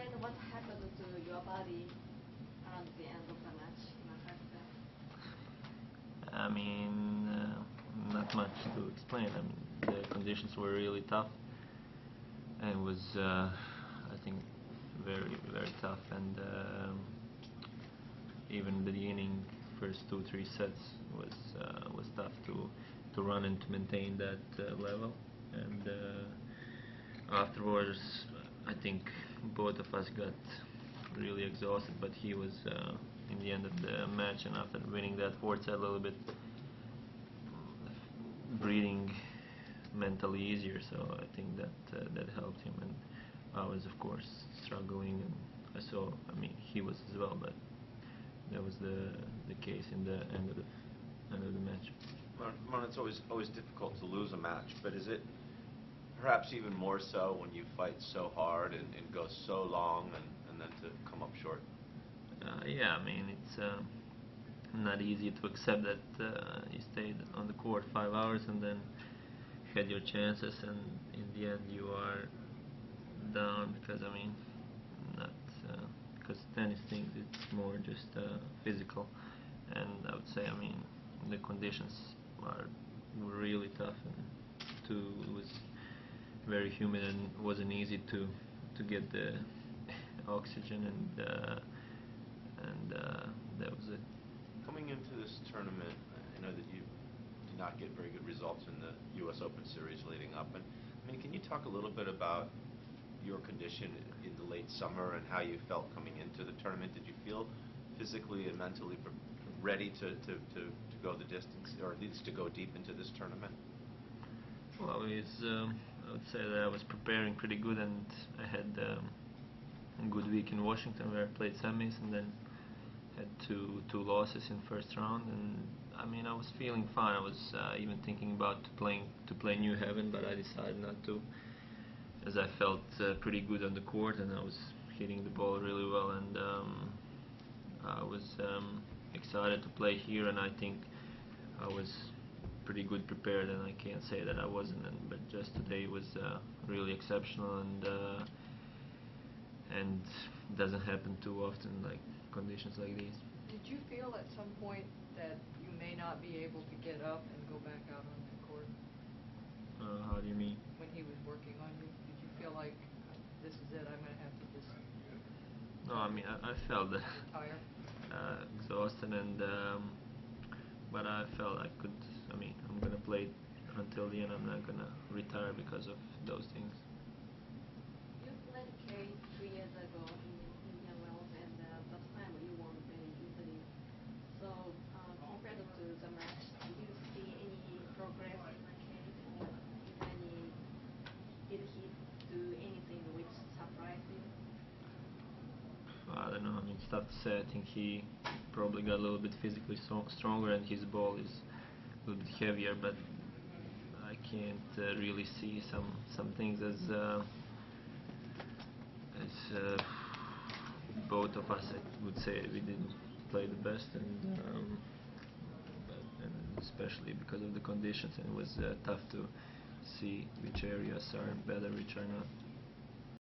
explain what happened to your body around the end of the match in a hard set? I mean, not much to explain. I mean, the conditions were really tough, and it was, I think, very, very tough. And even the beginning, first 2-3 sets was tough to run and to maintain that level. And afterwards, I think both of us got really exhausted. But he was in the end of the match, and after winning that fourth set, a little bit breathing mentally easier. So I think that that helped him. And I was, of course, struggling, and I mean, he was as well. But that was the case in the end of the match. Marin, it's always difficult to lose a match, but is it perhaps even more so when you fight so hard and go so long and then to come up short? Yeah, I mean, it's not easy to accept that you stayed on the court 5 hours and then had your chances, and in the end you are down because, I mean, not because tennis things, it's more just physical. And I would say, I mean, the conditions were really tough, and it was very humid and wasn't easy to get the oxygen, and that was it. Coming into this tournament, I know that you did not get very good results in the U.S. Open series leading up. And I mean, can you talk a little bit about your condition in the late summer and how you felt coming into the tournament? Did you feel physically and mentally ready to go the distance, or at least to go deep into this tournament? Well, I would say that I was preparing pretty good, and I had a good week in Washington where I played semis and then had two losses in first round. And I mean, I was feeling fine. I was even thinking about to play New Haven, but I decided not to, as I felt pretty good on the court and I was hitting the ball really well, and I was excited to play here, and I think I was pretty good prepared, and I can't say that I wasn't. But just today was really exceptional, and doesn't happen too often, like conditions like these. Did you feel at some point that you may not be able to get up and go back out on the court? How do you mean? When he was working on you, did you feel like this is it? I'm going to have to just. No, I mean, I felt exhausted, and but I felt I could. I mean, I'm gonna play until the end. I'm not gonna retire because of those things. You played K 3 years ago in Indian Wells, and that time you won very easily. So compared to the match, did you see any progress in the K, or did he do anything which surprised you? I don't know. I mean, it's tough to say. I think he probably got a little bit physically stronger, and his ball is a little bit heavier. But I can't really see some things as both of us. I would say we didn't play the best, and especially because of the conditions, and it was tough to see which areas are better, which are not.